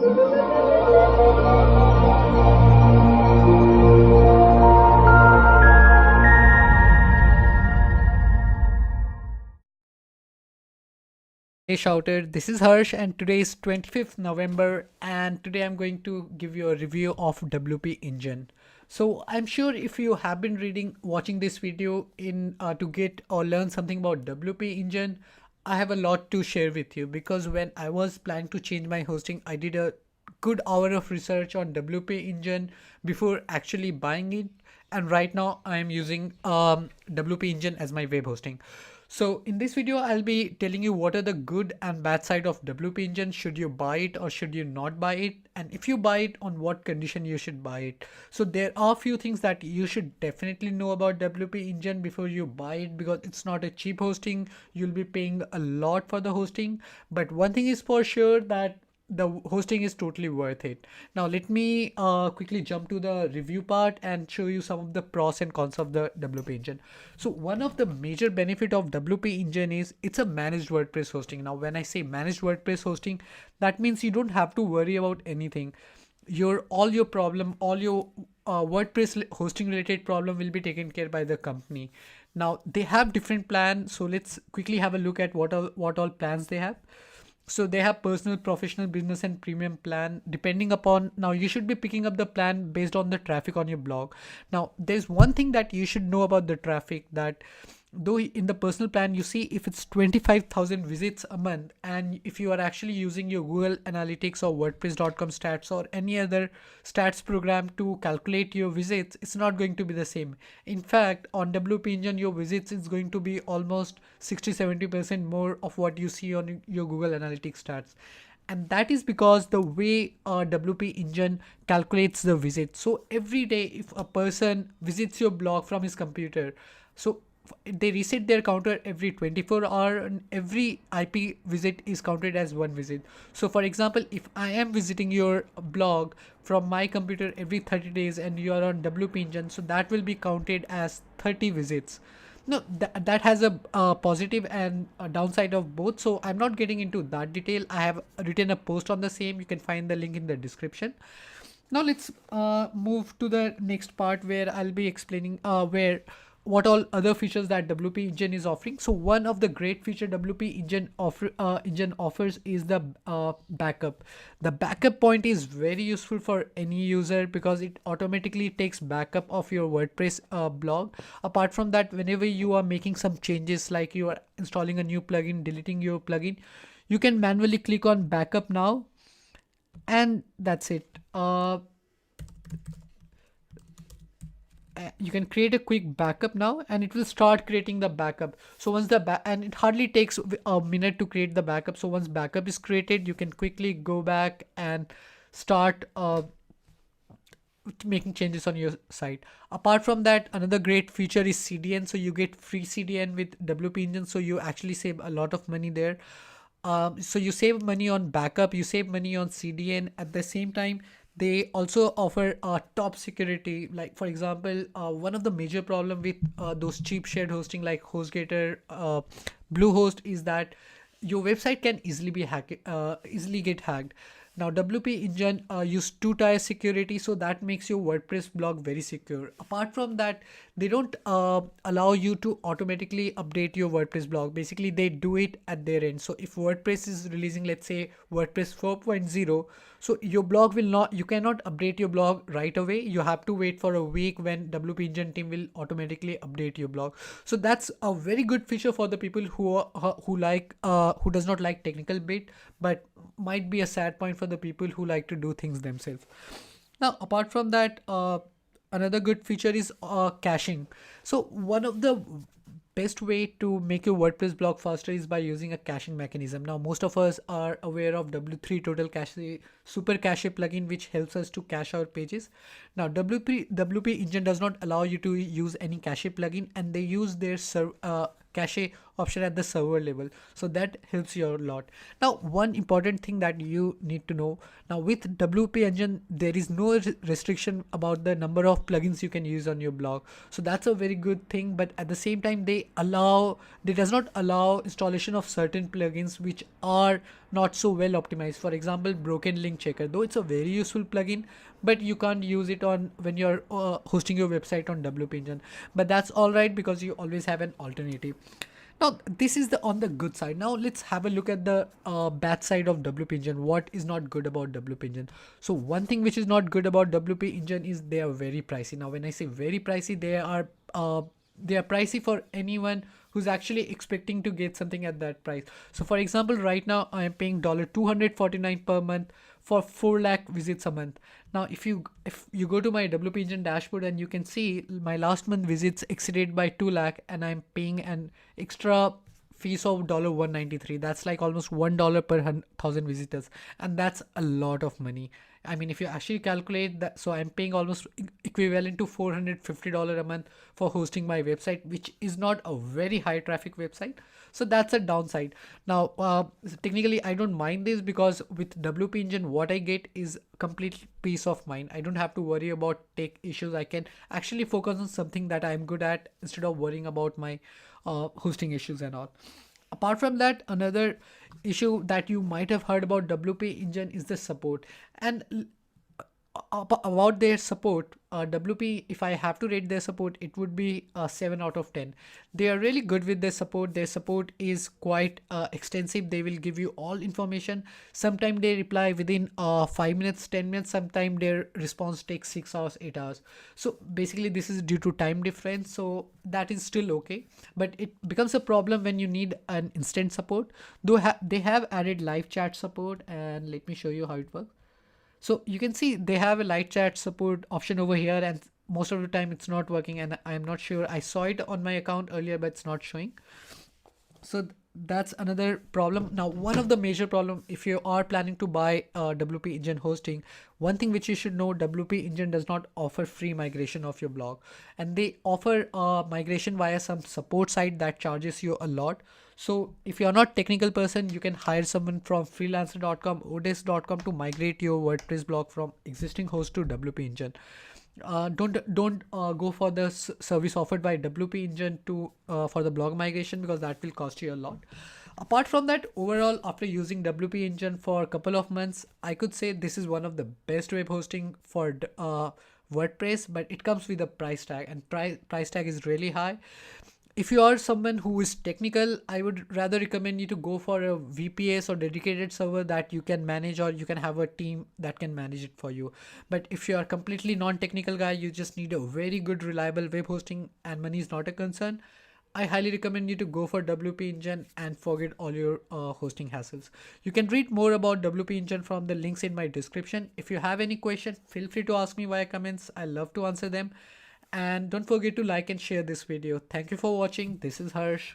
Hey Shouter, this is Harsh and today is 25th November and today I'm going to give you a review of WP Engine. So I'm sure if you have been watching this video in to get or learn something about WP Engine, I have a lot to share with you because when I was planning to change my hosting, I did a good hour of research on WP Engine before actually buying it. And right now I am using WP Engine as my web hosting. So in this video, I'll be telling you what are the good and bad side of WP Engine. Should you buy it or should you not buy it? And if you buy it, on what condition you should buy it. So there are a few things that you should definitely know about WP Engine before you buy it because it's not a cheap hosting. You'll be paying a lot for the hosting. But one thing is for sure that the hosting is totally worth it. Now let me quickly jump to the review part and show you some of the pros and cons of the WP Engine. So one of the major benefit of WP Engine is it's a managed WordPress hosting. Now when I say managed WordPress hosting, that means you don't have to worry about anything. All your problem, all your WordPress hosting related problem will be taken care by the company. Now they have different plans, so let's quickly have a look at what all plans they have. So they have personal, professional, business and premium plan depending upon, now you should be picking up the plan based on the traffic on your blog. Now there's one thing that you should know about the traffic, that though in the personal plan you see if it's 25,000 visits a month, and if you are actually using your Google Analytics or WordPress.com stats or any other stats program to calculate your visits, it's not going to be the same. In fact, on WP Engine your visits is going to be almost 60-70% more of what you see on your Google Analytics stats. And that is because the way WP Engine calculates the visit. So every day if a person visits your blog from his computer, so they reset their counter every 24 hours and every IP visit is counted as one visit. So for example, if I am visiting your blog from my computer every 30 days and you are on WP Engine, so that will be counted as 30 visits. No, that has a positive and a downside of both. So I'm not getting into that detail. I have written a post on the same. You can find the link in the description. Now let's move to the next part where I'll be explaining where what all other features that WP Engine is offering. So one of the great feature WP Engine offers is the backup. The backup point is very useful for any user because it automatically takes backup of your WordPress blog. Apart from that, whenever you are making some changes, like you are installing a new plugin, deleting your plugin, you can manually click on backup now, and that's it. You can create a quick backup now and it will start creating the backup. So once and it hardly takes a minute to create the backup. So once backup is created, you can quickly go back and start making changes on your site. Apart from that, another great feature is CDN. So you get free CDN with WP Engine, so you actually save a lot of money there. So you save money on backup, you save money on CDN. At the same time, they also offer top security. Like for example, one of the major problem with those cheap shared hosting like HostGator, Bluehost is that your website can easily get hacked. Now WP Engine use two-tier security, so that makes your WordPress blog very secure. Apart from that, they don't allow you to automatically update your WordPress blog. Basically, they do it at their end. So if WordPress is releasing, let's say WordPress 4.0, so your blog will not, you cannot update your blog right away. You have to wait for a week when WP Engine team will automatically update your blog. So that's a very good feature for the people who does not like technical bit, but might be a sad point for the people who like to do things themselves. Now apart from that, another good feature is caching. So one of the best way to make your WordPress blog faster is by using a caching mechanism. Now most of us are aware of W3 Total Cache Super Cache plugin, which helps us to cache our pages. Now WP Engine does not allow you to use any cache plugin, and they use their cache option at the server level. So that helps you a lot. Now, one important thing that you need to know, now with WP Engine, there is no restriction about the number of plugins you can use on your blog. So that's a very good thing, but at the same time, they does not allow installation of certain plugins which are not so well optimized. For example, broken link checker, though it's a very useful plugin, but you can't use it on when you're hosting your website on WP Engine. But that's all right because you always have an alternative. Now, this is the on the good side. Now let's have a look at the bad side of WP Engine. What is not good about WP Engine? So one thing which is not good about WP Engine is they are very pricey. Now, when I say very pricey, they are pricey for anyone who's actually expecting to get something at that price. So for example, right now I am paying $249 per month for 4 lakh visits a month. Now if you go to my WP Engine dashboard, and you can see my last month visits exceeded by 2 lakh, and I'm paying an extra fees of $193. That's like almost $1 per 1,000 visitors, and that's a lot of money. I mean, if you actually calculate that, so I'm paying almost equivalent to $450 a month for hosting my website, which is not a very high traffic website. So that's a downside. Now, technically, I don't mind this because with WP Engine, what I get is complete peace of mind. I don't have to worry about tech issues. I can actually focus on something that I'm good at instead of worrying about my hosting issues and all. Apart from that, another issue that you might have heard about WP Engine is the support. And about their support, WP, if I have to rate their support, it would be a 7 out of 10. They are really good with their support. Their support is quite extensive. They will give you all information. Sometimes they reply within 5 minutes, 10 minutes. Sometimes their response takes 6 hours, 8 hours. So basically this is due to time difference. So that is still okay. But it becomes a problem when you need an instant support. Though they have added live chat support, and let me show you how it works. So you can see they have a light chat support option over here, and most of the time it's not working, and I'm not sure. I saw it on my account earlier, but it's not showing. So that's another problem. Now, one of the major problem, if you are planning to buy WP Engine hosting, one thing which you should know, WP Engine does not offer free migration of your blog, and they offer migration via some support site that charges you a lot. So if you're not technical person, you can hire someone from freelancer.com, odesk.com to migrate your WordPress blog from existing host to WP Engine. Don't go for the service offered by WP Engine to for the blog migration, because that will cost you a lot. Apart from that, overall, after using WP Engine for a couple of months, I could say this is one of the best web hosting for WordPress, but it comes with a price tag, and price tag is really high. If you are someone who is technical, I would rather recommend you to go for a VPS or dedicated server that you can manage, or you can have a team that can manage it for you. But if you are completely non-technical guy, you just need a very good reliable web hosting and money is not a concern, I highly recommend you to go for WP Engine and forget all your hosting hassles. You can read more about WP Engine from the links in my description. If you have any question, feel free to ask me via comments. I love to answer them. And don't forget to like and share this video. Thank you for watching. This is Harsh.